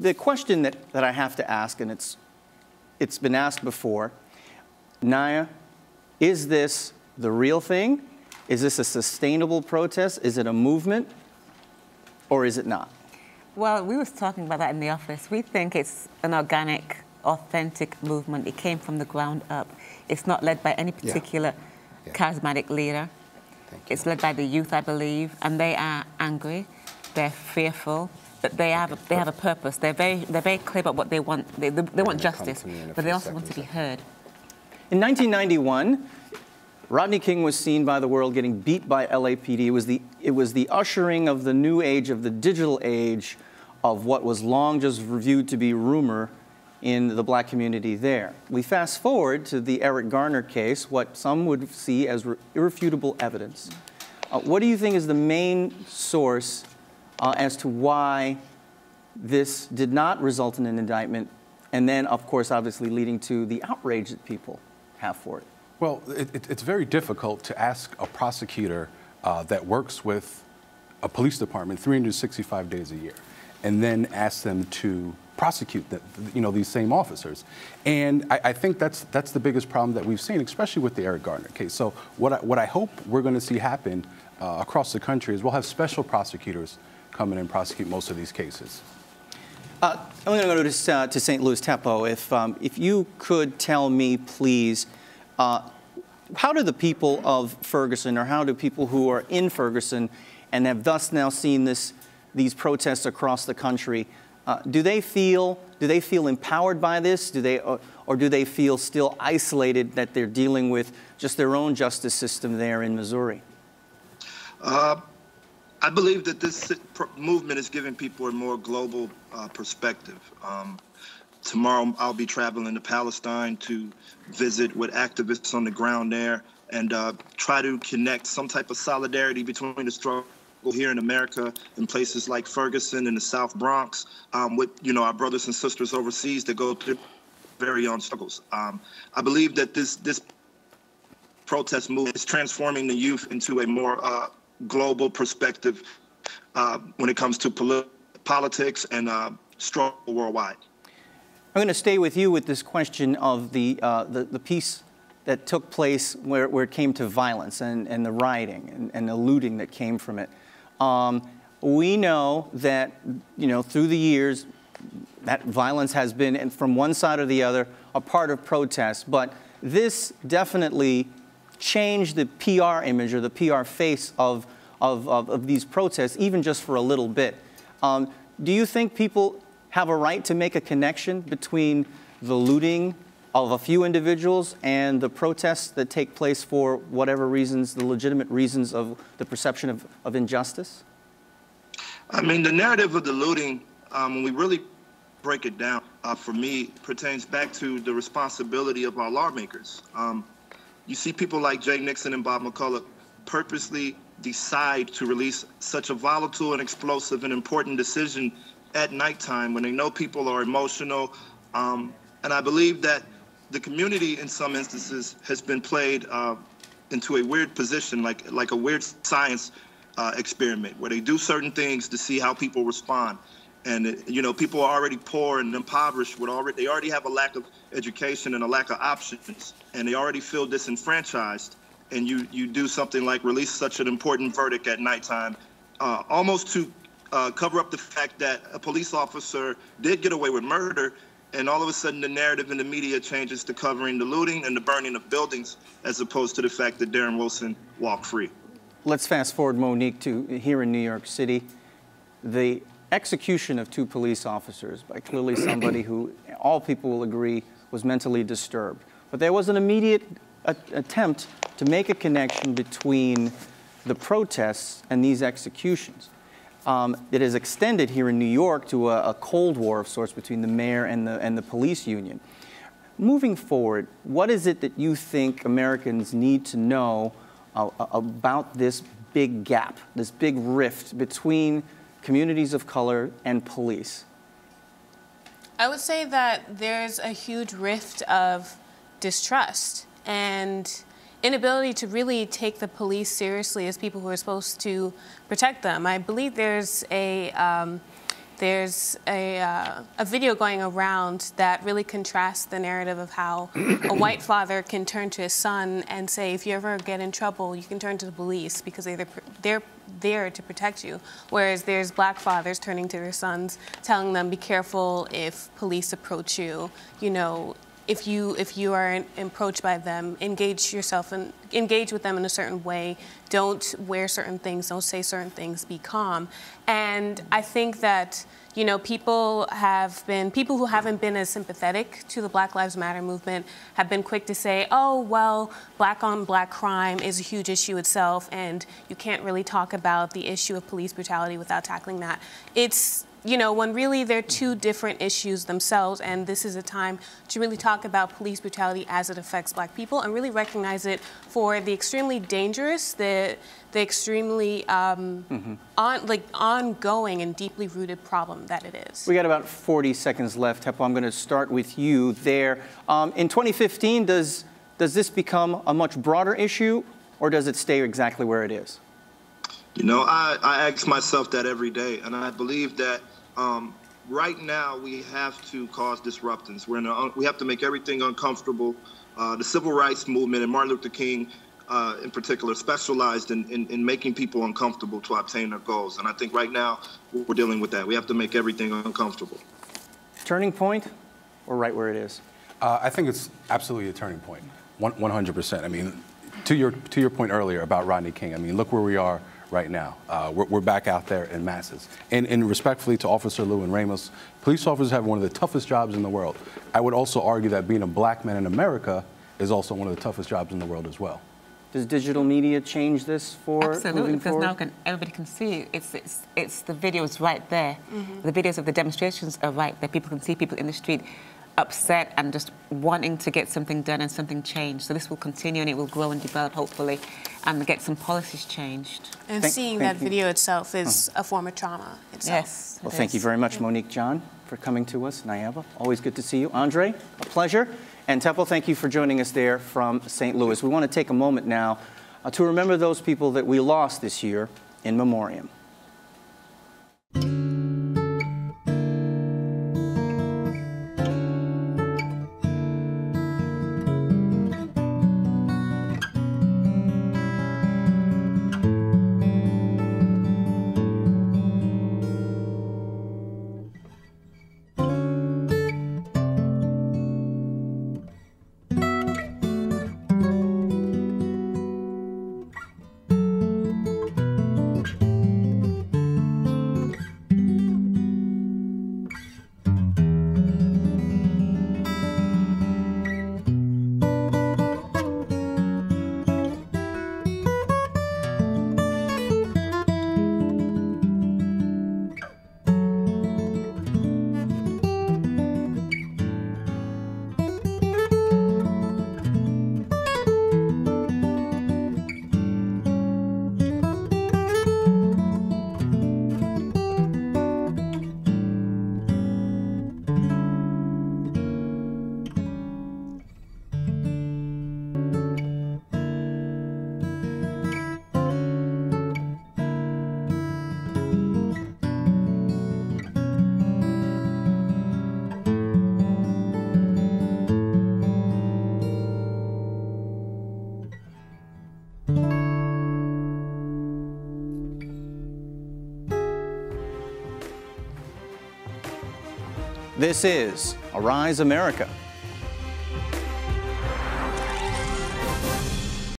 the question that I have to ask, and it's been asked before, Naya, is this the real thing? Is this a sustainable protest? Is it a movement? Or is it not? Well, we was talking about that in the office. We think it's an organic, authentic movement. It came from the ground up. It's not led by any particular charismatic leader. It's led by the youth, I believe, and they are angry. They're fearful, but they have a purpose. They're very clear about what they want. They want justice, but they also want to be heard. In 1991, Rodney King was seen by the world getting beat by LAPD. It was the ushering of the new age, of the digital age, of what was long just reviewed to be rumor in the black community there. We fast forward to the Eric Garner case, what some would see as irrefutable evidence. What do you think is the main source as to why this did not result in an indictment, and then, of course, obviously leading to the outrage that people have for it? Well, it's very difficult to ask a prosecutor that works with a police department 365 days a year, and then ask them to prosecute these same officers. And I think that's the biggest problem that we've seen, especially with the Eric Garner case. So what I hope we're going to see happen across the country is we'll have special prosecutors come in and prosecute most of these cases. I'm going to go to St. Louis. Tef Poe, if you could tell me, please, how do the people of Ferguson, or how do people who are in Ferguson and have thus now seen these protests across the country, do they feel empowered by this? Or do they feel still isolated, that they're dealing with just their own justice system there in Missouri? I believe that this movement is giving people a more global perspective. Tomorrow I'll be traveling to Palestine to visit with activists on the ground there and try to connect some type of solidarity between the struggle here in America in places like Ferguson and the South Bronx with our brothers and sisters overseas that go through very own struggles. I believe that this protest movement is transforming the youth into a more global perspective when it comes to politics and struggle worldwide. I'm going to stay with you with this question of the piece that took place where it came to violence and the rioting and the looting that came from it. We know that, through the years, that violence has been, and from one side or the other, a part of protests. But this definitely changed the PR image or the PR face of these protests, even just for a little bit. Do you think people have a right to make a connection between the looting of a few individuals and the protests that take place for whatever reasons, the legitimate reasons of the perception of injustice? I mean, the narrative of the looting, when we really break it down, for me, pertains back to the responsibility of our lawmakers. You see people like Jay Nixon and Bob McCullough purposely decide to release such a volatile and explosive and important decision at nighttime when they know people are emotional. And I believe that the community in some instances has been played into a weird position, like a weird science experiment where they do certain things to see how people respond. And, people are already poor and impoverished. They already have a lack of education and a lack of options, and they already feel disenfranchised. And you do something like release such an important verdict at nighttime, almost to cover up the fact that a police officer did get away with murder, and all of a sudden the narrative in the media changes to covering the looting and the burning of buildings as opposed to the fact that Darren Wilson walked free. Let's fast forward, Monique, to here in New York City. The execution of 2 police officers by clearly somebody who all people will agree was mentally disturbed. But there was an immediate attempt to make a connection between the protests and these executions. It is extended here in New York to a Cold War of sorts between the mayor and the police union. Moving forward, what is it that you think Americans need to know about this big gap, this big rift between communities of color and police? I would say that there's a huge rift of distrust and inability to really take the police seriously as people who are supposed to protect them. I believe there's there's a video going around that really contrasts the narrative of how a white father can turn to his son and say, if you ever get in trouble, you can turn to the police because they're there to protect you. Whereas there's black fathers turning to their sons, telling them, be careful if police approach you, you know, if you are approached by them, engage with them in a certain way. Don't wear certain things. Don't say certain things. Be calm. And I think that, you know, people who haven't been as sympathetic to the Black Lives Matter movement have been quick to say, oh, well, black on black crime is a huge issue itself, and you can't really talk about the issue of police brutality without tackling that. It's, you know, when really they're two different issues themselves, and this is a time to really talk about police brutality as it affects black people and really recognize it for the extremely dangerous, the extremely ongoing and deeply rooted problem that it is. We got about 40 seconds left. Tef Poe, I'm going to start with you there. In 2015, does this become a much broader issue, or does it stay exactly where it is? You know, I ask myself that every day, and I believe that right now we have to cause disruptions. We have to make everything uncomfortable. The civil rights movement and Martin Luther King in particular specialized in making people uncomfortable to obtain their goals. And I think right now we're dealing with that. We have to make everything uncomfortable. Turning point, or right where it is? I think it's absolutely a turning point, 100%. I mean, to your point earlier about Rodney King, I mean, look where we are right now. We're back out there in masses. And respectfully to Officer Lou and Ramos, police officers have one of the toughest jobs in the world. I would also argue that being a black man in America is also one of the toughest jobs in the world as well. Does digital media change this for Absolutely, because forward? now everybody can see it's the videos right there. Mm-hmm. The videos of the demonstrations are right there. People can see people in the street upset and just wanting to get something done and something changed. So this will continue and it will grow and develop, hopefully, and get some policies changed. And seeing that video itself is a form of trauma itself. Yes. Well, thank you very much, Monique John, for coming to us. Nayaba, always good to see you. Andre, a pleasure. And Tef Poe, thank you for joining us there from St. Louis. We want to take a moment now to remember those people that we lost this year in memoriam. This is Arise America.